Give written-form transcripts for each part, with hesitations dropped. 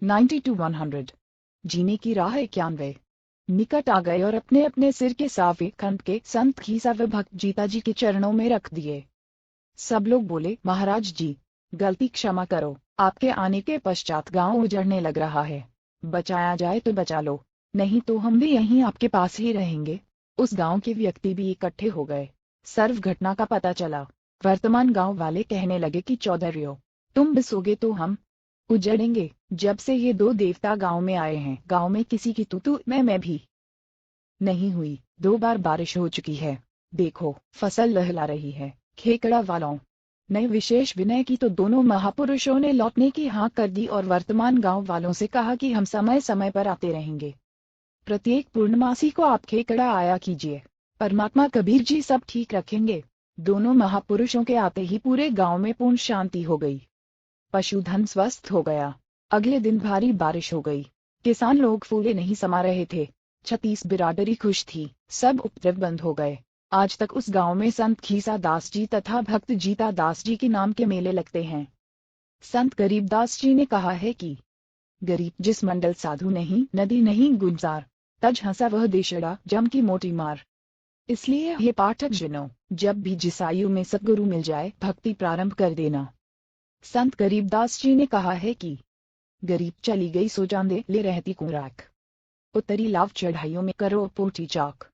90 to 100। जीने की राह 91 निकट आ गए और अपने अपने सिर के सावे खंड के संत खीसा व भक्त जीता जी के चरणों में रख दिए। सब लोग बोले, महाराज जी, गलती क्षमा करो, आपके आने के पश्चात गांव उजड़ने लग रहा है, बचाया जाए तो बचा लो, नहीं तो हम भी यहीं आपके पास ही रहेंगे। उस गांव के व्यक्ति भी इकट्ठे हो गए। सर्व घटना का पता चला। वर्तमान गांव वाले कहने लगे कि चौधरियो, तुम बसोगे तो हम उजड़ेंगे। जब से ये दो देवता गांव में आए हैं, गांव में किसी की तू मैं भी नहीं हुई। 2 बार बारिश हो चुकी है, देखो फसल लहला रही है। खेकड़ा वालों ने विशेष विनय की तो दोनों महापुरुषों ने लौटने की हाँ कर दी और वर्तमान गांव वालों से कहा कि हम समय समय पर आते रहेंगे। प्रत्येक पूर्णमासी को आप खेकड़ा आया कीजिए, परमात्मा कबीर जी सब ठीक रखेंगे। दोनों महापुरुषों के आते ही पूरे गांव में पूर्ण शांति हो गई। पशुधन स्वस्थ हो गया। अगले दिन भारी बारिश हो गई। किसान लोग फूले नहीं समा रहे थे। 36 बिरादरी खुश थी। सब उपद्रव बंद हो गए। आज तक उस गांव में संत खीसा दास जी तथा भक्त जीता दास जी के नाम के मेले लगते हैं। संत गरीबदास जी ने कहा है कि गरीब जिस मंडल साधु नहीं, नदी नहीं गुलजार, तज हंसा वह देशड़ा जम की मोटी मार। इसलिए हे पाठक जनों, जब भी जिस आयु में सतगुरु मिल जाए, भक्ति प्रारंभ कर देना। संत गरीबदास जी ने कहा है कि गरीब चली गई सो चांदे ले रहती कुराक, उतरी लाभ चढ़ाइयों में करो पोटी चाक।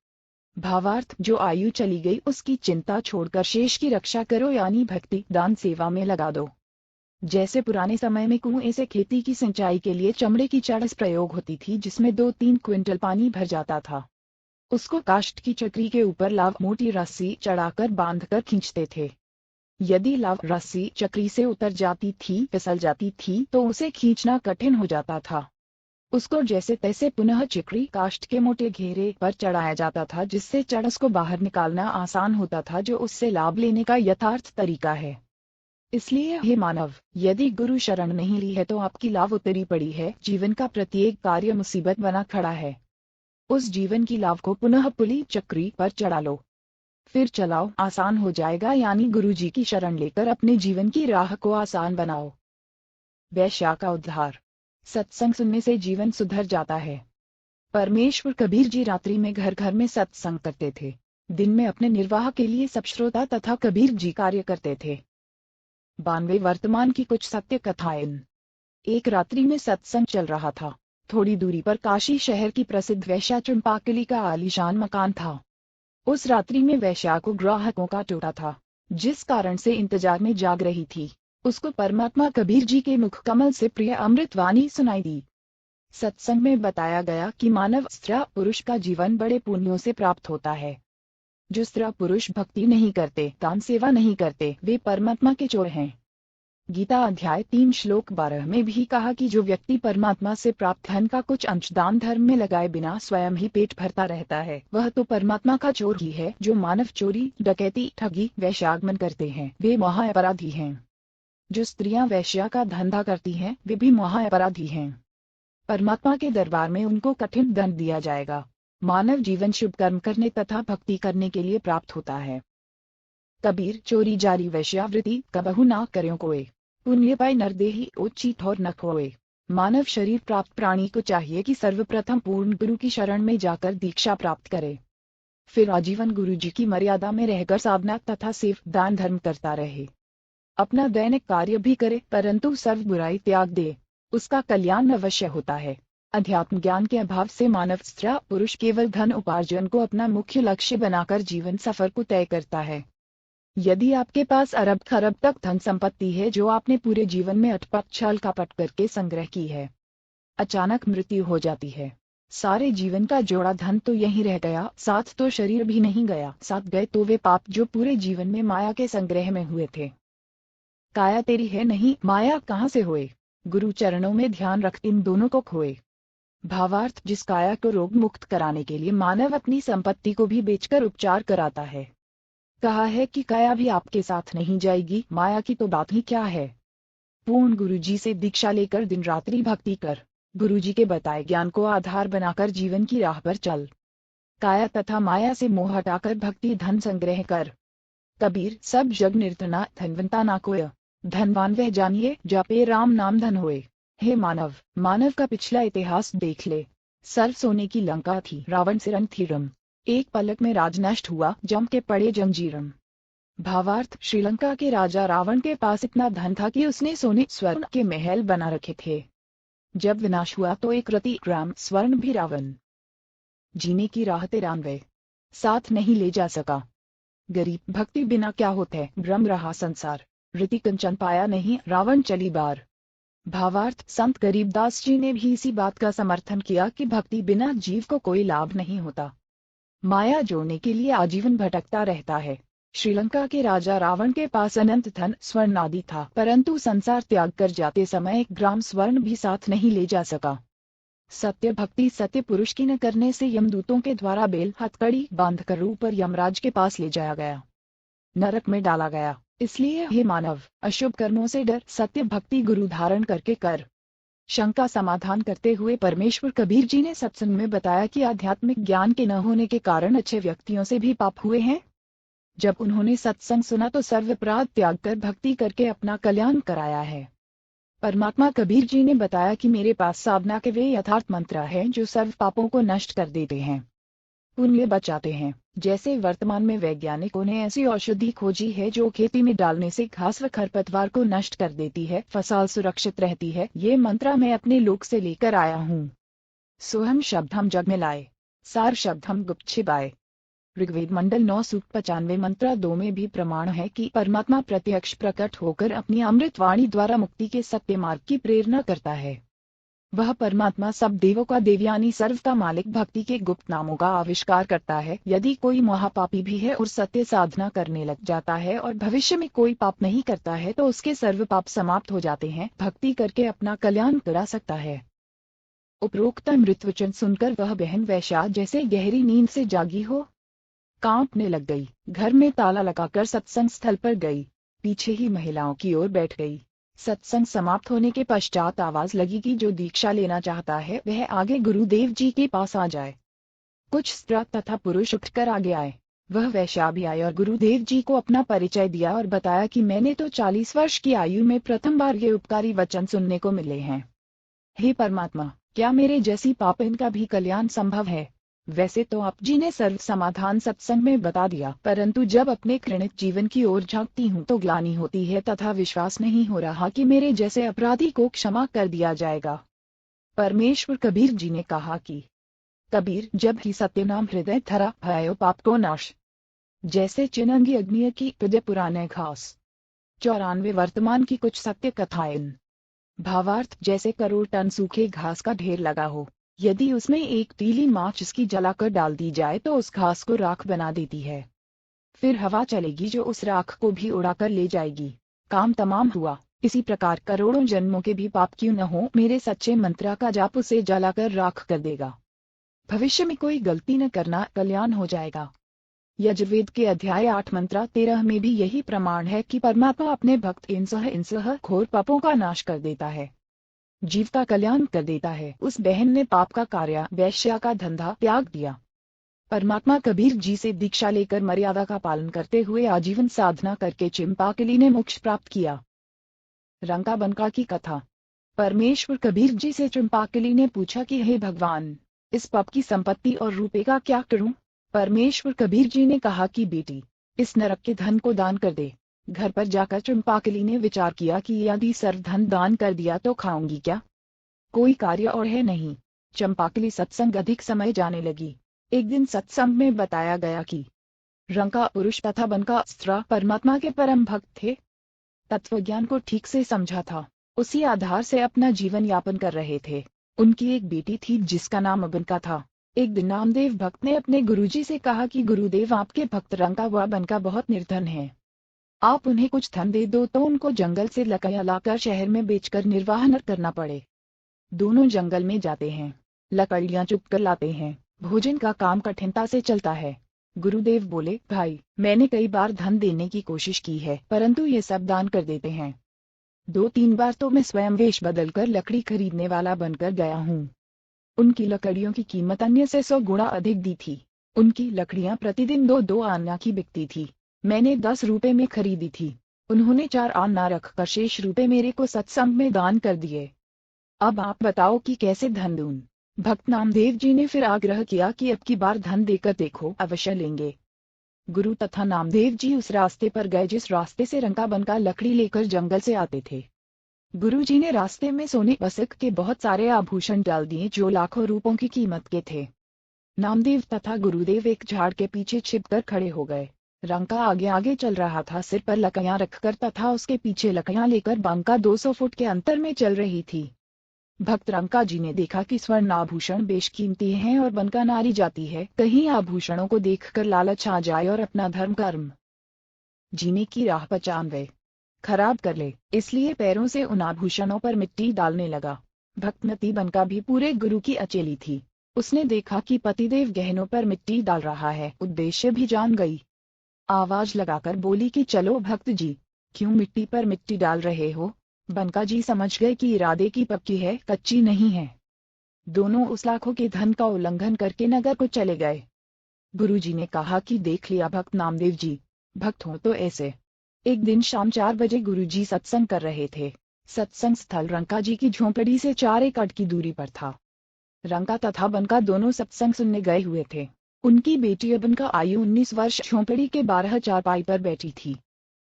भावार्थ, जो आयु चली गई उसकी चिंता छोड़कर शेष की रक्षा करो, यानी भक्ति दान सेवा में लगा दो। जैसे पुराने समय में कुएं से खेती की सिंचाई के लिए चमड़े की चड़स प्रयोग होती थी, जिसमें 2-3 क्विंटल पानी भर जाता था। उसको काष्ठ की चक्री के ऊपर लाव मोटी रस्सी चढ़ाकर बांधकर खींचते थे। यदि लाव रस्सी चक्री से उतर जाती थी, फिसल जाती थी, तो उसे खींचना कठिन हो जाता था। उसको जैसे तैसे पुनः चक्री काष्ठ के मोटे घेरे पर चढ़ाया जाता था, जिससे चड़स को बाहर निकालना आसान होता था, जो उससे लाभ लेने का यथार्थ तरीका है। इसलिए हे मानव, यदि गुरु शरण नहीं ली है तो आपकी लाभ उतरी पड़ी है। जीवन का प्रत्येक कार्य मुसीबत बना खड़ा है। उस जीवन की लाभ को पुनः पुली चक्री पर चढ़ा लो, फिर चलाओ, आसान हो जाएगा। यानी गुरु जी की शरण लेकर अपने जीवन की राह को आसान बनाओ। वैश्या का उद्धार। सत्संग सुनने से जीवन सुधर जाता है। परमेश्वर कबीर जी रात्रि में घर घर में सत्संग करते थे। दिन में अपने निर्वाह के लिए सब श्रोता तथा कबीर जी कार्य करते थे। 92 वर्तमान की कुछ सत्य कथाएं। एक रात्रि में सत्संग चल रहा था। थोड़ी दूरी पर काशी शहर की प्रसिद्ध वैश्या चंपाकली का आलीशान मकान था। उस रात्रि में वैश्या को ग्राहकों का टोटा था, जिस कारण से इंतजार में जाग रही थी। उसको परमात्मा कबीर जी के मुख कमल से प्रिय अमृतवाणी सुनाई दी। सत्संग में बताया गया कि मानव स्त्री पुरुष का जीवन बड़े पुण्यों से प्राप्त होता है। जो स्त्री पुरुष भक्ति नहीं करते, दान सेवा नहीं करते, वे परमात्मा के चोर हैं। गीता अध्याय 3 श्लोक 12 में भी कहा कि जो व्यक्ति परमात्मा से प्राप्त धन का कुछ अंश दान धर्म में लगाए बिना स्वयं ही पेट भरता रहता है, वह तो परमात्मा का चोर ही है। जो मानव चोरी, डकैती, ठगी, वैश्यागमन करते हैं, वे महाअपराधी हैं। जो स्त्रियां वैश्या का धंधा करती हैं, वे भी महाअपराधी हैं। परमात्मा के दरबार में उनको कठिन दंड दिया जाएगा। मानव जीवन शुभ कर्म करने तथा भक्ति करने के लिए प्राप्त होता है। कबीर, चोरी जारी वैश्यावृत्ति कबहु ना कर्यो कोय, पुण्य पाय नरदेही उचित और न खोए। मानव शरीर प्राप्त प्राणी को चाहिए कि सर्वप्रथम पूर्ण गुरु की शरण में जाकर दीक्षा प्राप्त करे, फिर आजीवन गुरु जी की मर्यादा में रहकर साधना तथा सेव दान धर्म करता रहे। अपना दैनिक कार्य भी करे, परंतु सर्व बुराई त्याग दे, उसका कल्याण अवश्य होता है। अध्यात्म ज्ञान के अभाव से मानव स्त्री पुरुष केवल धन उपार्जन को अपना मुख्य लक्ष्य बनाकर जीवन सफर को तय करता है। यदि आपके पास अरब खरब तक धन संपत्ति है, जो आपने पूरे जीवन में अटपट छल कपट करके संग्रह की है, अचानक मृत्यु हो जाती है, सारे जीवन का जोड़ा धन तो यहीं रह गया, साथ तो शरीर भी नहीं गया। साथ गए तो वे पाप जो पूरे जीवन में माया के संग्रह में हुए थे। काया तेरी है नहीं, माया कहाँ से होए, गुरु चरणों में ध्यान रख इन दोनों को खोए। भावार्थ, जिस काया को रोग मुक्त कराने के लिए मानव अपनी संपत्ति को भी बेचकर उपचार कराता है, कहा है कि काया भी आपके साथ नहीं जाएगी, माया की तो बात ही क्या है। पूर्ण गुरु जी से दीक्षा लेकर दिन रात्रि भक्ति कर, गुरु जी के बताए ज्ञान को आधार बनाकर जीवन की राह पर चल। काया तथा माया से मोह हटाकर भक्ति धन संग्रह कर। कबीर, सब जग निर्धना धनवंता ना कोय, धनवान वह जानिए जापे राम नाम धन होए। हे मानव, मानव का पिछला इतिहास देख ले। सर्व सोने की लंका थी, रावण से रण थी रम। एक पलक में राज नष्ट हुआ, जम के पड़े जंजीरम। भावार्थ, श्रीलंका के राजा रावण के पास इतना धन था कि उसने सोने स्वर्ण के महल बना रखे थे। जब विनाश हुआ तो एक रति ग्राम स्वर्ण भी रावण जीने की राह 93 साथ नहीं ले जा सका। गरीब, भक्ति बिना क्या होता है, भ्रम रहा संसार। रीति कंचन पाया नहीं, रावण चली बार। भावार्थ, संत गरीबदास जी ने भी इसी बात का समर्थन किया कि भक्ति बिना जीव को कोई लाभ नहीं होता। माया जोड़ने के लिए आजीवन भटकता रहता है। श्रीलंका के राजा रावण के पास अनंत धन स्वर्ण आदि था, परंतु संसार त्याग कर जाते समय 1 ग्राम स्वर्ण भी साथ नहीं ले जा सका। सत्य भक्ति सत्य पुरुष की न करने से यमदूतों के द्वारा बेल हथकड़ी बांधकर ऊपर यमराज के पास ले जाया गया, नरक में डाला गया। इसलिए हे मानव, अशुभ कर्मों से डर, सत्य भक्ति गुरु धारण करके कर। शंका समाधान करते हुए परमेश्वर कबीर जी ने सत्संग में बताया कि आध्यात्मिक ज्ञान के न होने के कारण अच्छे व्यक्तियों से भी पाप हुए हैं। जब उन्होंने सत्संग सुना तो सर्व अपराध त्याग कर भक्ति करके अपना कल्याण कराया है। परमात्मा कबीर जी ने बताया कि मेरे पास साधना के वे यथार्थ मंत्र हैं जो सर्व पापों को नष्ट कर देते हैं, पुण्य बचाते हैं। जैसे वर्तमान में वैज्ञानिकों ने ऐसी औषधि खोजी है जो खेती में डालने से घास व खरपतवार को नष्ट कर देती है, फसल सुरक्षित रहती है। ये मंत्र मैं अपने लोक से लेकर आया हूँ। सोहम शब्द हम जग में लाए, सार शब्द हम गुप्त छिपाए। ऋग्वेद मंडल 9 सूक्त 95 मंत्र 2 में भी प्रमाण है कि परमात्मा प्रत्यक्ष प्रकट होकर अपनी अमृत वाणी द्वारा मुक्ति के सत्य मार्ग की प्रेरणा करता है। वह परमात्मा सब देवों का देव यानी सर्व का मालिक भक्ति के गुप्त नामों का आविष्कार करता है। यदि कोई महापापी भी है और सत्य साधना करने लग जाता है और भविष्य में कोई पाप नहीं करता है तो उसके सर्व पाप समाप्त हो जाते हैं। भक्ति करके अपना कल्याण करा सकता है। उपरोक्त अमृतवचन सुनकर वह बहन वैश्या जैसे गहरी नींद से जागी हो, कांपने लग गई। घर में ताला लगाकर सत्संग स्थल पर गई, पीछे ही महिलाओं की ओर बैठ गई। सत्संग समाप्त होने के पश्चात आवाज लगी कि जो दीक्षा लेना चाहता है वह आगे गुरुदेव जी के पास आ जाए। कुछ स्त्री तथा पुरुष उठकर आगे आए। वह वैश्या भी आए और गुरुदेव जी को अपना परिचय दिया और बताया कि मैंने तो 40 वर्ष की आयु में प्रथम बार ये उपकारी वचन सुनने को मिले हैं। हे परमात्मा, क्या मेरे जैसी पापिन का भी कल्याण संभव है? वैसे तो आप जी ने सर्व समाधान सत्संग में बता दिया, परंतु जब अपने घृणित जीवन की ओर झांकती हूँ तो ग्लानि होती है तथा विश्वास नहीं हो रहा कि मेरे जैसे अपराधी को क्षमा कर दिया जाएगा। परमेश्वर कबीर जी ने कहा कि कबीर, जब ही सत्य नाम हृदय धरा भयो पाप को नाश। जैसे चिनंगी अग्नि की हृदय पुराने घास। 94 वर्तमान की कुछ सत्य कथाएं। भावार्थ, जैसे करोड़ टन सूखे घास का ढेर लगा हो, यदि उसमें एक तीली माचिस की जलाकर डाल दी जाए तो उस घास को राख बना देती है। फिर हवा चलेगी जो उस राख को भी उड़ाकर ले जाएगी। काम तमाम हुआ। इसी प्रकार करोड़ों जन्मों के भी पाप क्यों न हो, मेरे सच्चे मंत्र का जाप उसे जलाकर राख कर देगा। भविष्य में कोई गलती न करना, कल्याण हो जाएगा। यजुर्वेद के अध्याय 8 मंत्र 13 में भी यही प्रमाण है कि परमात्मा अपने भक्त इंसह घोर पापों का नाश कर देता है, जीव का कल्याण कर देता है। उस बहन ने पाप का कार्य, वैश्या का धंधा त्याग दिया। परमात्मा कबीर जी से दीक्षा लेकर मर्यादा का पालन करते हुए आजीवन साधना करके चिंपाकली ने मोक्ष प्राप्त किया। रंका बनका की कथा। परमेश्वर कबीर जी से चिंपाकली ने पूछा कि हे भगवान, इस पाप की संपत्ति और रुपए का क्या करूं? परमेश्वर कबीर जी ने कहा कि बेटी, इस नरक के धन को दान कर दे। घर पर जाकर चिंपाकली ने विचार किया कि यदि सर्व धन दान कर दिया तो खाऊंगी क्या? कोई कार्य और है नहीं। चंपाकली सत्संग अधिक समय जाने लगी। एक दिन सत्संग में बताया गया कि रंका पुरुष तथा बनका स्त्री परमात्मा के परम भक्त थे। तत्वज्ञान को ठीक से समझा था, उसी आधार से अपना जीवन यापन कर रहे थे। उनकी एक बेटी थी जिसका नाम बनका था। एक दिन नामदेव भक्त ने अपने गुरुजी से कहा कि गुरुदेव, आपके भक्त रंका व बनका बहुत निर्धन हैं। आप उन्हें कुछ धन दे दो तो उनको जंगल से लकड़ियां लाकर शहर में बेचकर निर्वाह न करना पड़े। दोनों जंगल में जाते हैं, लकड़ियां चुप कर लाते हैं। भोजन का काम कठिनता से चलता है। गुरुदेव बोले, भाई, मैंने कई बार धन देने की कोशिश की है, परंतु ये सब दान कर देते हैं। 2-3 बार तो मैं स्वयं वेश बदलकर लकड़ी खरीदने वाला बनकर गया हूँ। उनकी लकड़ियों की कीमत अन्य से 100 गुना अधिक दी थी। उनकी लकड़ियां प्रतिदिन 2-2 आना की बिकती थी। मैंने 10 रुपए में खरीदी थी। उन्होंने 4 आना रखकर शेष रुपए मेरे को सत्संग में दान कर दिए। अब आप बताओ कि कैसे धन दूं। भक्त नामदेव जी ने फिर आग्रह किया कि अब की बार धन देकर देखो, अवश्य लेंगे। गुरु तथा नामदेव जी उस रास्ते पर गए जिस रास्ते से रंका बनका लकड़ी लेकर जंगल से आते थे। गुरु जी ने रास्ते में सोने बसक के बहुत सारे आभूषण डाल दिए जो लाखों रुपयों की कीमत के थे। नामदेव तथा गुरुदेव एक झाड़ के पीछे छिपकर खड़े हो गए। रंका आगे आगे चल रहा था, सिर पर लकड़ियां रखकर, तथा उसके पीछे लकड़ियां लेकर बनका 200 फुट के अंतर में चल रही थी। भक्त रंका जी ने देखा कि स्वर्ण आभूषण बेशकीमती हैं और बनका नारी जाती है, कहीं आभूषणों को देखकर लालच आ जाए और अपना धर्म कर्म जीने की राह पहचान वे खराब कर ले, इसलिए पैरों से उन आभूषणों पर मिट्टी डालने लगा। भक्तमती बनका भी पूरे गुरु की अचेली थी। उसने देखा कि पतिदेव गहनों पर मिट्टी डाल रहा है, उद्देश्य भी जान गई। आवाज लगाकर बोली कि चलो भक्त जी, क्यों मिट्टी पर मिट्टी डाल रहे हो। बनका जी समझ गए कि इरादे की पक्की है, कच्ची नहीं है। दोनों उस लाखों के धन का उल्लंघन करके नगर को चले गए। गुरुजी ने कहा कि देख लिया भक्त नामदेव जी, भक्त हो तो ऐसे। एक दिन शाम 4 बजे गुरुजी सत्संग कर रहे थे। सत्संग स्थल रंका जी की झोंपड़ी से 4 एकड़ की दूरी पर था। रंका तथा बनका दोनों सत्संग सुनने गए हुए थे। उनकी बेटी अबन का आयु 19 वर्ष झोंपड़ी के 12 चारपाई पर बैठी थी।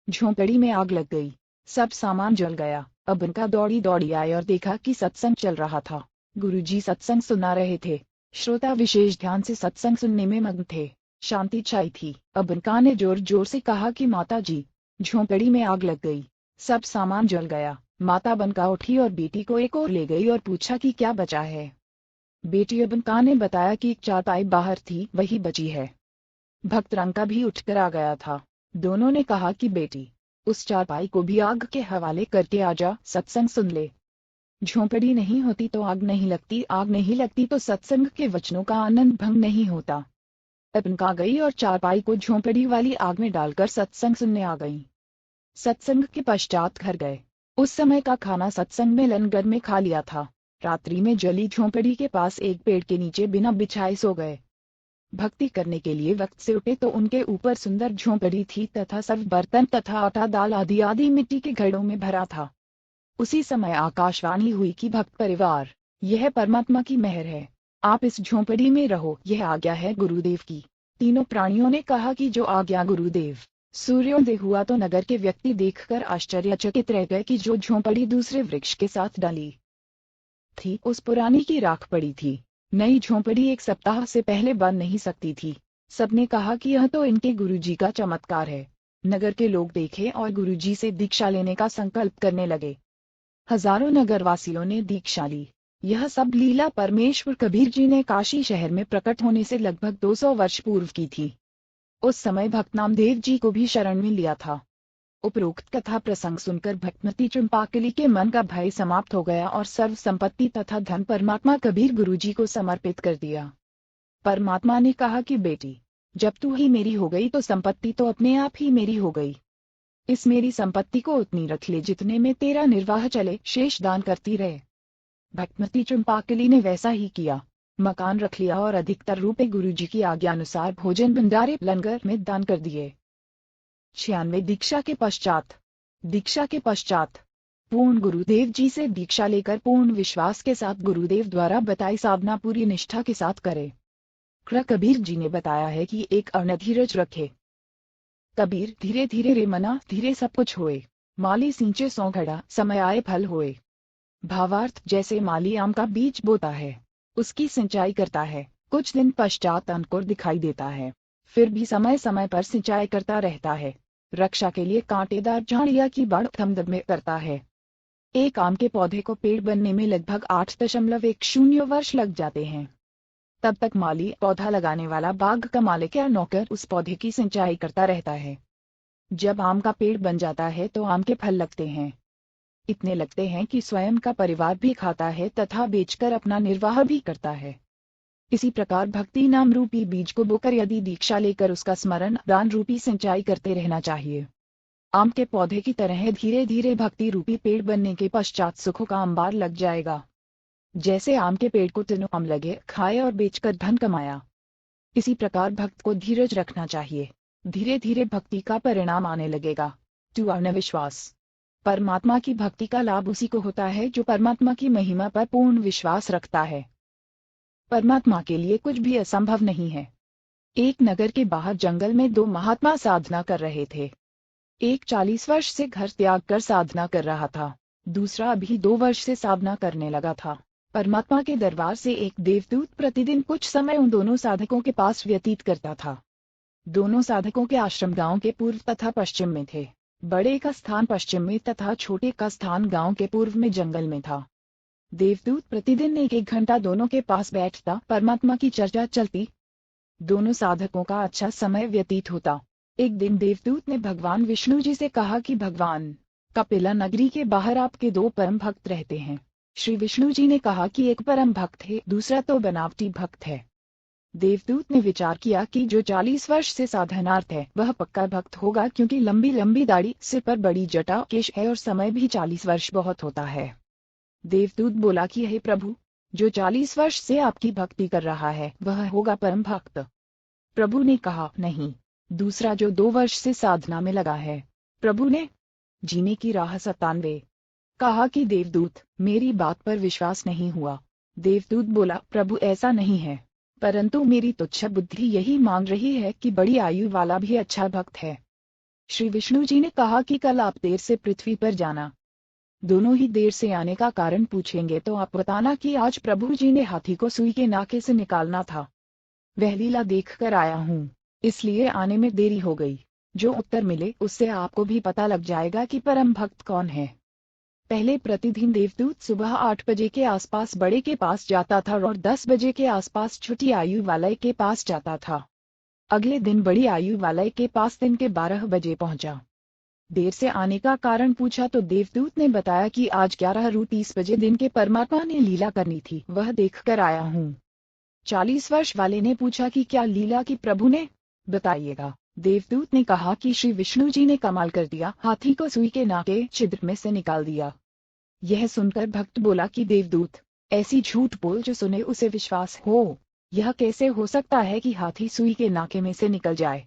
झोंपड़ी में आग लग गई, सब सामान जल गया। अबन का दौड़ी दौड़ी आए और देखा कि सत्संग चल रहा था। गुरुजी सत्संग सुना रहे थे। श्रोता विशेष ध्यान से सत्संग सुनने में मग्न थे। शांति छाई थी। अबनका ने जोर जोर से कहा कि माता जी, झोंपड़ी में आग लग गई, सब सामान जल गया। माता बनका उठी और बेटी को एक ओर ले गई और पूछा कि क्या बचा है। बेटी अबनका ने बताया कि एक चारपाई बाहर थी, वही बची है। भक्त रंका भी उठकर आ गया था। दोनों ने कहा कि बेटी, उस चारपाई को भी आग के हवाले करके आजा, सत्संग सुन ले। झोंपड़ी नहीं होती तो आग नहीं लगती, आग नहीं लगती तो सत्संग के वचनों का आनंद भंग नहीं होता। अबनका गई और चारपाई को झोंपड़ी वाली आग में डालकर सत्संग सुनने आ गई। सत्संग के पश्चात घर गए। उस समय का खाना सत्संग में लनगर में खा लिया था। रात्रि में जली झोंपड़ी के पास एक पेड़ के नीचे बिना बिछाए सो गए। भक्ति करने के लिए वक्त से उठे तो उनके ऊपर सुंदर झोंपड़ी थी तथा सब बर्तन तथा आटा दाल आदि आदि मिट्टी के घड़ों में भरा था। उसी समय आकाशवाणी हुई कि भक्त परिवार, यह परमात्मा की मेहर है, आप इस झोंपड़ी में रहो, यह आज्ञा है गुरुदेव की। तीनों प्राणियों ने कहा कि जो आज्ञा गुरुदेव। सूर्योदय हुआ तो नगर के व्यक्ति देखकर आश्चर्यचकित रह गए कि जो झोंपड़ी दूसरे वृक्ष के साथ डाली थी उस पुरानी की राख पड़ी थी। नई झोंपड़ी एक सप्ताह से पहले बन नहीं सकती थी। सबने कहा कि यह तो इनके गुरुजी का चमत्कार है। नगर के लोग देखे और गुरुजी से दीक्षा लेने का संकल्प करने लगे। हजारों नगरवासियों ने दीक्षा ली। यह सब लीला परमेश्वर कबीर जी ने काशी शहर में प्रकट होने से लगभग 200 वर्ष पूर्व की थी। उस समय भक्त नामदेव जी को भी शरण में लिया था। उपरोक्त कथा प्रसंग सुनकर भक्तमती चंपाकली के मन का भय समाप्त हो गया और सर्व संपत्ति तथा धन परमात्मा कबीर गुरुजी को समर्पित कर दिया। परमात्मा ने कहा कि बेटी, जब तू ही मेरी हो गई तो संपत्ति तो अपने आप ही मेरी हो गई। इस मेरी संपत्ति को उतनी रख ले जितने में तेरा निर्वाह चले, शेष दान करती रहे। भक्तमती चंपाकली ने वैसा ही किया। मकान रख लिया और अधिकतर रुपए गुरुजी की आज्ञा अनुसार भोजन भंडारे लंगर में दान कर दिए। 96 दीक्षा के पश्चात पूर्ण गुरुदेव जी से दीक्षा लेकर पूर्ण विश्वास के साथ गुरुदेव द्वारा बताई साधना पूरी निष्ठा के साथ करे। कबीर जी ने बताया है कि एक अर्ण धीरज रखे। कबीर, धीरे धीरे रे मना, धीरे सब कुछ होए। माली सींचे सौ घड़ा, समय आए फल होए। भावार्थ, जैसे माली आम का बीज बोता है, उसकी सिंचाई करता है, कुछ दिन पश्चात अंकुर दिखाई देता है, फिर भी समय समय पर सिंचाई करता रहता है। रक्षा के लिए कांटेदार झाड़ियां की बढ़ में करता है। एक आम के पौधे को पेड़ बनने में लगभग 8.10 वर्ष लग जाते हैं। तब तक माली, पौधा लगाने वाला, बाग का मालिक या नौकर उस पौधे की सिंचाई करता रहता है। जब आम का पेड़ बन जाता है तो आम के फल लगते हैं। इतने लगते हैं कि स्वयं का परिवार भी खाता है तथा बेचकर अपना निर्वाह भी करता है। इसी प्रकार भक्ति नाम रूपी बीज को बोकर यदि दीक्षा लेकर उसका स्मरण दान रूपी सिंचाई करते रहना चाहिए। आम के पौधे की तरह धीरे धीरे भक्ति रूपी पेड़ बनने के पश्चात सुखों का अंबार लग जाएगा। जैसे आम के पेड़ को तीनों आम लगे, खाए और बेचकर धन कमाया। इसी प्रकार भक्त को धीरज रखना चाहिए। धीरे धीरे भक्ति का परिणाम आने लगेगा। 2 अर्ण विश्वास। परमात्मा की भक्ति का लाभ उसी को होता है जो परमात्मा की महिमा पर पूर्ण विश्वास रखता है। परमात्मा के लिए कुछ भी असंभव नहीं है। एक नगर के बाहर जंगल में दो महात्मा साधना कर रहे थे। एक 40 वर्ष से घर त्याग कर साधना कर रहा था, दूसरा अभी 2 वर्ष से साधना करने लगा था। परमात्मा के दरबार से एक देवदूत प्रतिदिन कुछ समय उन दोनों साधकों के पास व्यतीत करता था। दोनों साधकों के आश्रम गांव के पूर्व तथा पश्चिम में थे। बड़े का स्थान पश्चिम में तथा छोटे का स्थान गांव के पूर्व में जंगल में था। देवदूत प्रतिदिन 1-1 घंटा दोनों के पास बैठता, परमात्मा की चर्चा चलती। दोनों साधकों का अच्छा समय व्यतीत होता। एक दिन देवदूत ने भगवान विष्णु जी से कहा कि भगवान, कपिला नगरी के बाहर आपके 2 परम भक्त रहते हैं। श्री विष्णु जी ने कहा कि एक परम भक्त है, दूसरा तो बनावटी भक्त है। देवदूत ने विचार किया कि जो 40 वर्ष से साधनार्थ है वह पक्का भक्त होगा, क्योंकि लंबी लंबी दाढ़ी, सिर पर बड़ी जटा केश है और समय भी 40 वर्ष बहुत होता है। देवदूत बोला कि हे प्रभु, जो 40 वर्ष से आपकी भक्ति कर रहा है वह होगा परम भक्त। प्रभु ने कहा, नहीं, दूसरा जो 2 वर्ष से साधना में लगा है। प्रभु ने जीने की राह 97 कहा कि देवदूत, मेरी बात पर विश्वास नहीं हुआ। देवदूत बोला, प्रभु ऐसा नहीं है, परंतु मेरी तुच्छ बुद्धि यही मांग रही है कि बड़ी आयु वाला भी अच्छा भक्त है। श्री विष्णु जी ने कहा कि कल आप देर से पृथ्वी पर जाना। दोनों ही देर से आने का कारण पूछेंगे तो आप बताना कि आज प्रभु जी ने हाथी को सुई के नाके से निकालना था। वह लीला देख कर आया हूँ, इसलिए आने में देरी हो गई। जो उत्तर मिले उससे आपको भी पता लग जाएगा कि परम भक्त कौन है। पहले प्रतिदिन देवदूत सुबह 8 बजे के आसपास बड़े के पास जाता था और 10 बजे के आसपास छोटी आयु वाले के पास जाता था। अगले दिन बड़ी आयु वाले के पास दिन के 12 बजे पहुंचा। देर से आने का कारण पूछा तो देवदूत ने बताया कि आज 11:30 बजे दिन के परमात्मा ने लीला करनी थी, वह देख कर आया हूँ। 40 वर्ष वाले ने पूछा कि क्या लीला की प्रभु ने, बताइएगा। देवदूत ने कहा कि श्री विष्णु जी ने कमाल कर दिया, हाथी को सुई के नाके छिद्र में से निकाल दिया। यह सुनकर भक्त बोला कि देवदूत, ऐसी झूठ बोल जो सुने उसे विश्वास हो। यह कैसे हो सकता है कि हाथी सुई के नाके में से निकल जाए?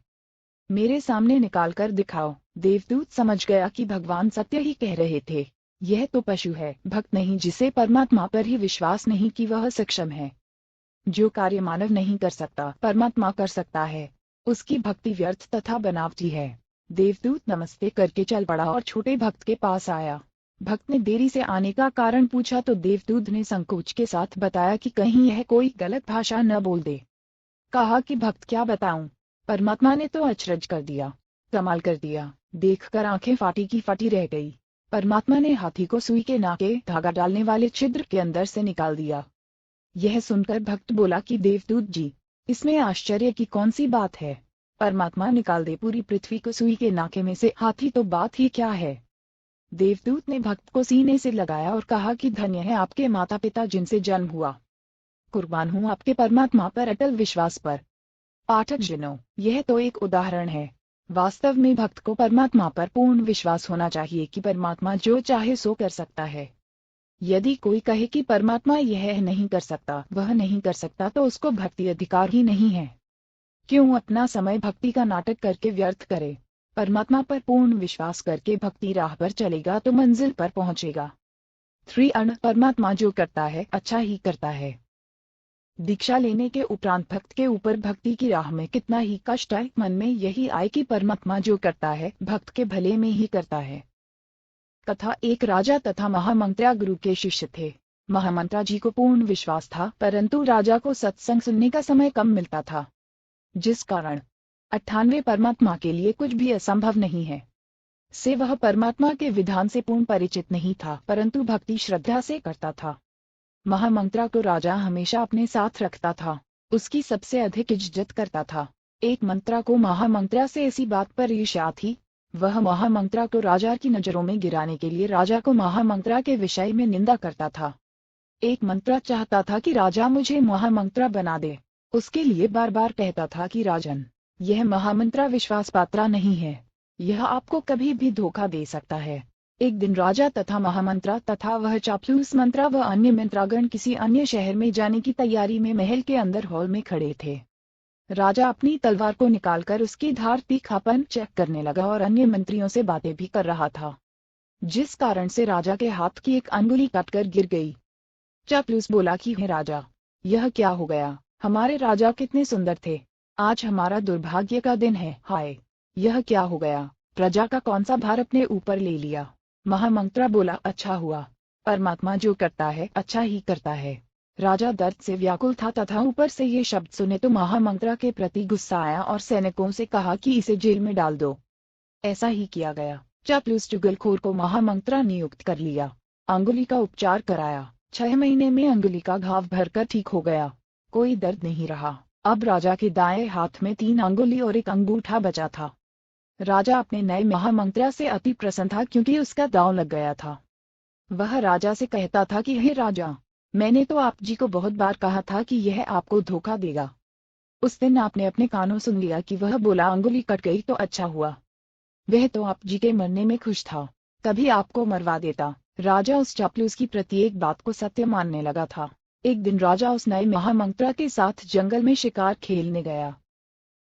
मेरे सामने निकाल कर दिखाओ। देवदूत समझ गया कि भगवान सत्य ही कह रहे थे। यह तो पशु है, भक्त नहीं, जिसे परमात्मा पर ही विश्वास नहीं कि वह सक्षम है। जो कार्य मानव नहीं कर सकता परमात्मा कर सकता है, उसकी भक्ति व्यर्थ तथा बनावटी है। देवदूत नमस्ते करके चल पड़ा और छोटे भक्त के पास आया। भक्त ने देरी से आने का कारण पूछा तो देवदूत ने संकोच के साथ बताया कि कहीं यह कोई गलत भाषा न बोल दे। कहा कि भक्त क्या बताऊं, परमात्मा ने तो अचरज कर दिया, कमाल कर दिया। देखकर आंखें फाटी की फाटी रह गई। परमात्मा ने हाथी को सुई के नाके धागा डालने वाले छिद्र के अंदर से निकाल दिया। यह सुनकर भक्त बोला कि देवदूत जी, इसमें आश्चर्य की कौन सी बात है? परमात्मा निकाल दे पूरी पृथ्वी को सुई के नाके में से, हाथी तो बात ही क्या है। देवदूत ने भक्त को सीने से लगाया और कहा कि धन्य है आपके माता पिता जिनसे जन्म हुआ। कुर्बान हूँ आपके परमात्मा पर अटल विश्वास पर। पाठक जनों, यह तो एक उदाहरण है। वास्तव में भक्त को परमात्मा पर पूर्ण विश्वास होना चाहिए कि परमात्मा जो चाहे सो कर सकता है। यदि कोई कहे कि परमात्मा यह नहीं कर सकता, वह नहीं कर सकता, तो उसको भक्ति अधिकार ही नहीं है। क्यों अपना समय भक्ति का नाटक करके व्यर्थ करे? परमात्मा पर पूर्ण विश्वास करके भक्ति राह पर चलेगा तो मंजिल पर पहुंचेगा। 3 परमात्मा जो करता है अच्छा ही करता है। दीक्षा लेने के उपरांत भक्त के ऊपर भक्ति की राह में कितना ही कष्ट आए, मन में यही आए कि परमात्मा जो करता है भक्त के भले में ही करता है। कथा। एक राजा तथा महामंत्रा गुरु के शिष्य थे। महामंत्रा जी को पूर्ण विश्वास था, परंतु राजा को सत्संग सुनने का समय कम मिलता था, जिस कारण 98 परमात्मा के लिए कुछ भी असंभव नहीं है से वह परमात्मा के विधान से पूर्ण परिचित नहीं था, परंतु भक्ति श्रद्धा से करता था। महामंत्रा को राजा हमेशा अपने साथ रखता था, उसकी सबसे अधिक इज्जत करता था। एक मंत्रा को महामंत्रा से ऐसी बात पर ईर्ष्या थी, वह महामंत्रा को राजा की नजरों में गिराने के लिए राजा को महामंत्रा के विषय में निंदा करता था। एक मंत्रा चाहता था कि राजा मुझे महामंत्रा बना दे, उसके लिए बार बार कहता था कि राजन, यह महामंत्रा विश्वास पात्रा नहीं है, यह आपको कभी भी धोखा दे सकता है। एक दिन राजा तथा महामंत्रा तथा वह चापलूस मंत्रा व अन्य मंत्रागण किसी अन्य शहर में जाने की तैयारी में महल के अंदर हॉल में खड़े थे। राजा अपनी तलवार को निकालकर उसकी धार तीखापन चेक करने लगा और अन्य मंत्रियों से बातें भी कर रहा था। जिस कारण से राजा के हाथ की एक अंगुली कटकर गिर गई। चापलूस बोला कि हे राजा, यह क्या हो गया? हमारे राजा कितने सुंदर थे, आज हमारा दुर्भाग्य का दिन है। हाय, यह क्या हो गया? प्रजा का कौन सा भार अपने ऊपर ले लिया? महामंत्रा बोला, अच्छा हुआ, परमात्मा जो करता है अच्छा ही करता है। राजा दर्द से व्याकुल था तथा ऊपर से ये शब्द सुने तो महामंत्रा के प्रति गुस्सा आया और सैनिकों से कहा कि इसे जेल में डाल दो। ऐसा ही किया गया। चापलूस चुगलखोर को महामंत्रा नियुक्त कर लिया। अंगुली का उपचार कराया। 6 महीने में अंगुली का घाव भरकर ठीक हो गया। कोई दर्द नहीं रहा। अब राजा के दाएं हाथ में 3 अंगुली और एक अंगूठा बचा था। राजा अपने नए महामंत्रा से अति प्रसन्न था क्योंकि उसका दांव लग गया था। वह राजा से कहता था कि हे राजा, मैंने तो आप जी को बहुत बार कहा था कि यह आपको धोखा देगा। उस दिन आपने अपने कानों सुन लिया कि वह बोला अंगुली कट गई तो अच्छा हुआ। वह तो आप जी के मरने में खुश था, कभी आपको मरवा देता। राजा उस चापलूस की प्रत्येक बात को सत्य मानने लगा था। एक दिन राजा उस नए महामंत्रा के साथ जंगल में शिकार खेलने गया।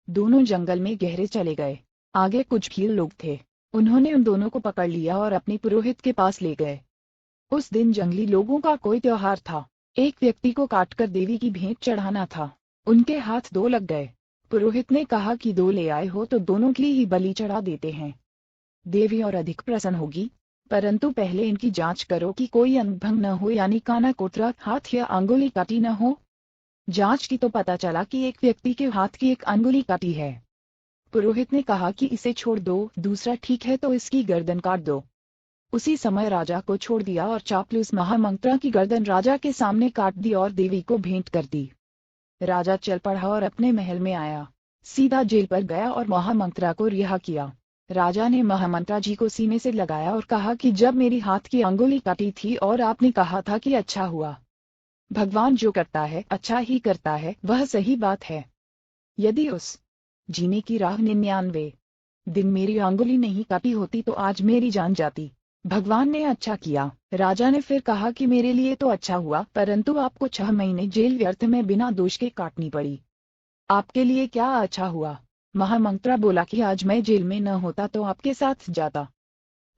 दोनों जंगल में गहरे चले गए। आगे कुछ भील लोग थे। उन्होंने उन दोनों को पकड़ लिया और अपने पुरोहित के पास ले गए। उस दिन जंगली लोगों का कोई त्योहार था। एक व्यक्ति को काटकर देवी की भेंट चढ़ाना था। उनके हाथ 2 लग गए। पुरोहित ने कहा कि 2 ले आए हो तो दोनों की ही बलि चढ़ा देते हैं, देवी और अधिक प्रसन्न होगी। परंतु पहले इनकी जांच करो कि कोई अंगभंग न हो, यानी काना कोतरा, हाथ या अंगुली काटी न हो। जांच की तो पता चला कि एक व्यक्ति के हाथ की एक अंगुली काटी है। पुरोहित ने कहा कि इसे छोड़ दो, दूसरा ठीक है तो इसकी गर्दन काट दो। उसी समय राजा को छोड़ दिया और चापलूस महामंत्रा की गर्दन राजा के सामने काट दी और देवी को भेंट कर दी। राजा चल पड़ा और अपने महल में आया। सीधा जेल पर गया और महामंत्रा को रिहा किया। राजा ने महामंत्रा जी को सीने से लगाया और कहा कि जब मेरी हाथ की अंगुली काटी थी और आपने कहा था कि अच्छा हुआ। भगवान जो करता है अच्छा ही करता है, वह सही बात है। यदि उस जीने की राह 99 दिन मेरी अंगुली नहीं काटी होती तो आज मेरी जान जाती। भगवान ने अच्छा किया। राजा ने फिर कहा कि मेरे लिए तो अच्छा हुआ, परंतु आपको 6 महीने जेल व्यर्थ में बिना दोष के काटनी पड़ी। आपके लिए क्या अच्छा हुआ? महामंत्रा बोला कि आज मैं जेल में न होता तो आपके साथ जाता।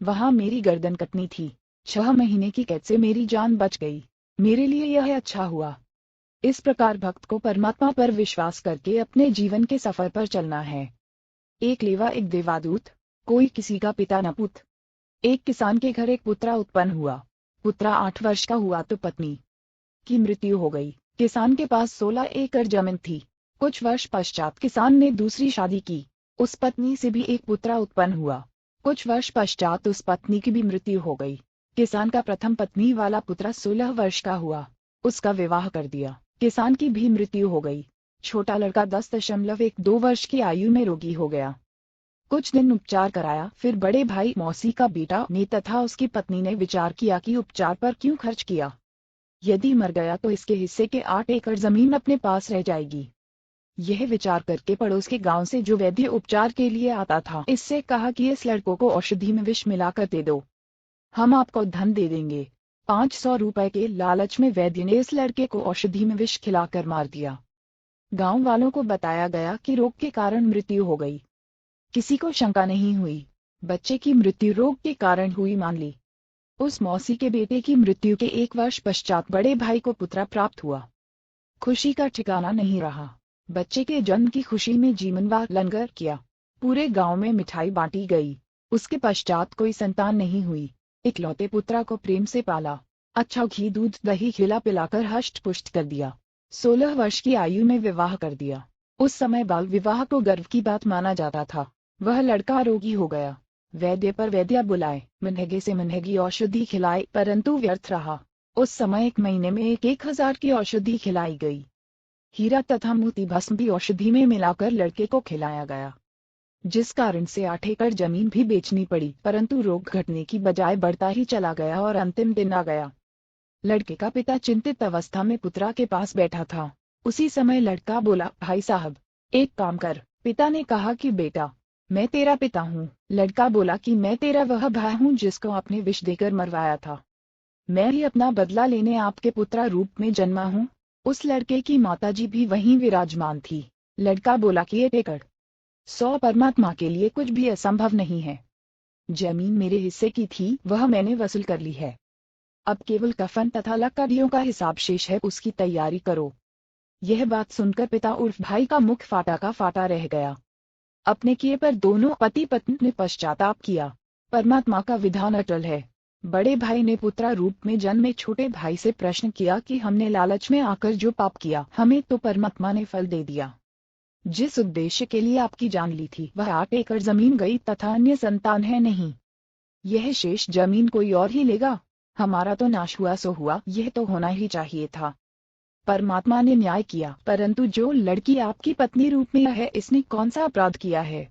वहां मेरी गर्दन कटनी थी। 6 महीने की कैद से मेरी जान बच गई। मेरे लिए यह अच्छा हुआ। इस प्रकार भक्त को परमात्मा पर विश्वास करके अपने जीवन के सफर पर चलना है। एक लेवा एक देवादूत। कोई किसी का पिता न पुत्र। एक किसान के घर एक पुत्रा उत्पन्न हुआ। पुत्रा 8 वर्ष का हुआ तो पत्नी की मृत्यु हो गई। किसान के पास 16 एकड़ जमीन थी। कुछ वर्ष पश्चात किसान ने दूसरी शादी की। उस पत्नी से भी एक पुत्रा उत्पन्न हुआ। कुछ वर्ष पश्चात उस पत्नी की भी मृत्यु हो गई। किसान का प्रथम पत्नी वाला पुत्र 16 वर्ष का हुआ। उसका विवाह कर दिया। किसान की भी मृत्यु हो गई। छोटा लड़का 10.12 वर्ष की आयु में रोगी हो गया। कुछ दिन उपचार कराया, फिर बड़े भाई मौसी का बेटा ने तथा उसकी पत्नी ने विचार किया कि उपचार पर क्यों खर्च किया। यदि मर गया तो इसके हिस्से के 8 एकड़ जमीन अपने पास रह जाएगी। यह विचार करके पड़ोस के गांव से जो वैद्य उपचार के लिए आता था, इससे कहा कि इस लड़कों को औषधि में विष मिलाकर दे दो, हम आपको धन दे देंगे। 500 रुपए के लालच में वैद्य ने इस लड़के को औषधि में विष खिलाकर मार दिया। गांव वालों को बताया गया कि रोग के कारण मृत्यु हो गई। किसी को शंका नहीं हुई। बच्चे की मृत्यु रोग के कारण हुई मान ली। उस मौसी के बेटे की मृत्यु के 1 वर्ष पश्चात बड़े भाई को पुत्र प्राप्त हुआ। खुशी का ठिकाना नहीं रहा। बच्चे के जन्म की खुशी में जीवनवार लंगर किया। पूरे गांव में मिठाई बांटी गई। उसके पश्चात कोई संतान नहीं हुई। इकलौते पुत्रा को प्रेम से पाला। अच्छा घी दूध दही खिला पिलाकर हष्ट पुष्ट कर दिया। 16 वर्ष की आयु में विवाह कर दिया। उस समय बाल विवाह को गर्व की बात माना जाता था। वह लड़का रोगी हो गया। वैद्य पर वैद्य बुलाए, मनहगे से मनहगी औषधि खिलाई, परंतु व्यर्थ रहा। उस समय 1 महीने में 1000 की औषधि खिलाई गई। हीरा तथा मोती भस्म भी औषधि में मिलाकर लड़के को खिलाया गया, जिस कारण से 8 एकड़ जमीन भी बेचनी पड़ी, परंतु रोग घटने की बजाय बढ़ता ही चला गया और अंतिम दिन आ गया। लड़के का पिता चिंतित अवस्था में पुत्रा के पास बैठा था। उसी समय लड़का बोला, भाई साहब एक काम कर। पिता ने कहा कि बेटा मैं तेरा पिता हूँ। लड़का बोला कि मैं तेरा वह भाई हूँ जिसको आपने विष देकर मरवाया था। मैं ही अपना बदला लेने आपके पुत्रा रूप में जन्मा हूँ। उस लड़के की माताजी भी वहीं विराजमान थी। लड़का बोला कि 1 एकड़ 100 परमात्मा के लिए कुछ भी असंभव नहीं है। जमीन मेरे हिस्से की थी, वह मैंने वसूल कर ली है। अब केवल कफन तथा लकड़ियों का हिसाब शेष है, उसकी तैयारी करो। यह बात सुनकर पिता उर्फ भाई का मुख फाटा का फाटा रह गया। अपने किए पर दोनों पति पत्नी ने पश्चाताप किया। परमात्मा का विधान अटल है। बड़े भाई ने पुत्र रूप में जन्मे छोटे भाई से प्रश्न किया कि हमने लालच में आकर जो पाप किया, हमें तो परमात्मा ने फल दे दिया। जिस उद्देश्य के लिए आपकी जान ली थी वह 8 एकड़ जमीन गई तथा अन्य संतान है नहीं। यह शेष जमीन कोई और ही लेगा। हमारा तो नाश हुआ सो हुआ, यह तो होना ही चाहिए था। परमात्मा ने न्याय किया, परंतु जो लड़की आपकी पत्नी रूप में है, इसने कौन सा अपराध किया है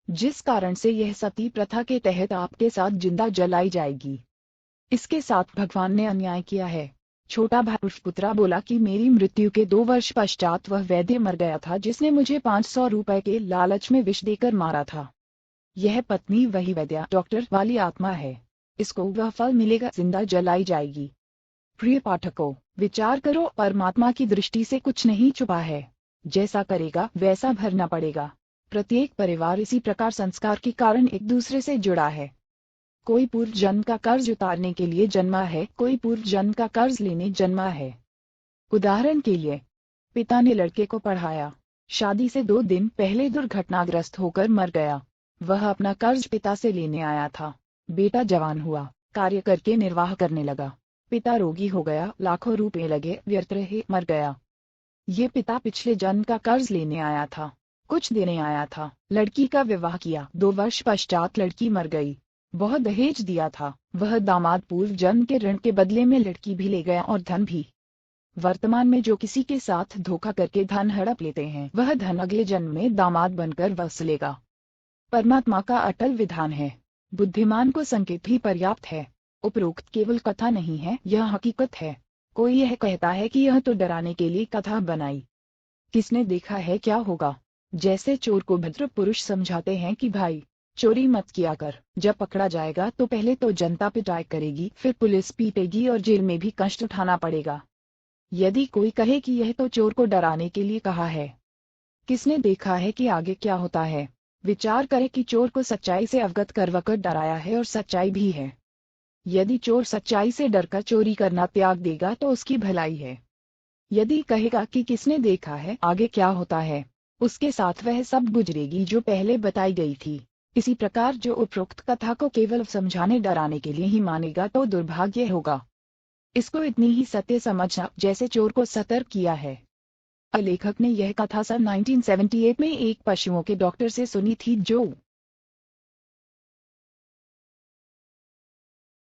जिस कारण से यह सती प्रथा के तहत आपके साथ जिंदा जलाई जाएगी? इसके साथ भगवान ने अन्याय किया है। छोटा भाई पुत्रा बोला कि मेरी मृत्यु के 2 वर्ष पश्चात वह वैद्य मर गया था जिसने मुझे 500 रुपए के लालच में विष देकर मारा था। यह पत्नी वही वैद्य डॉक्टर वाली आत्मा है। इसको वह फल मिलेगा, जिंदा जलाई जाएगी। प्रिय पाठकों, विचार करो, परमात्मा की दृष्टि से कुछ नहीं छुपा है। जैसा करेगा वैसा भरना पड़ेगा। प्रत्येक परिवार इसी प्रकार संस्कार के कारण एक दूसरे से जुड़ा है। कोई पूर्व जन्म का कर्ज उतारने के लिए जन्मा है, कोई पूर्व जन्म का कर्ज लेने जन्मा है। उदाहरण के लिए, पिता ने लड़के को पढ़ाया, शादी से 2 दिन पहले दुर्घटनाग्रस्त होकर मर गया। वह अपना कर्ज पिता से लेने आया था। बेटा जवान हुआ, कार्य करके निर्वाह करने लगा। पिता रोगी हो गया, लाखों रुपए लगे, व्यर्थ रहे, मर गया। ये पिता पिछले जन्म का कर्ज लेने आया था, कुछ देने आया था। लड़की का विवाह किया, 2 वर्ष पश्चात लड़की मर गई। बहुत दहेज दिया था, वह दामाद पूर्व जन्म के ऋण के बदले में लड़की भी ले गया और धन भी। वर्तमान में जो किसी के साथ धोखा करके धन हड़प लेते हैं, वह धन अगले जन्म में दामाद बनकर वसूलेगा। परमात्मा का अटल विधान है। बुद्धिमान को संकेत ही पर्याप्त है। उपरोक्त केवल कथा नहीं है, यह हकीकत है। कोई यह कहता है कि यह तो डराने के लिए कथा बनाई। किसने देखा है क्या होगा? जैसे चोर को भद्र पुरुष समझाते हैं कि भाई चोरी मत किया कर, जब पकड़ा जाएगा तो पहले तो जनता पिटाई करेगी, फिर पुलिस पीटेगी और जेल में भी कष्ट उठाना पड़ेगा। यदि कोई कहे कि यह तो चोर को डराने के लिए कहा है, किसने देखा है कि आगे क्या होता है? विचार करे कि चोर को सच्चाई से अवगत करवाकर डराया है और सच्चाई भी है। यदि चोर सच्चाई से डरकर चोरी करना त्याग देगा तो उसकी भलाई है। यदि कहेगा कि किसने देखा है आगे क्या होता है, उसके साथ वह सब गुजरेगी जो पहले बताई गई थी। इसी प्रकार जो उपरोक्त कथा को केवल समझाने डराने के लिए ही मानेगा तो दुर्भाग्य होगा। इसको इतनी ही सत्य समझना जैसे चोर को सतर्क किया है। लेखक ने यह कथा सन 1978 में एक पशुओं के डॉक्टर से सुनी थी जो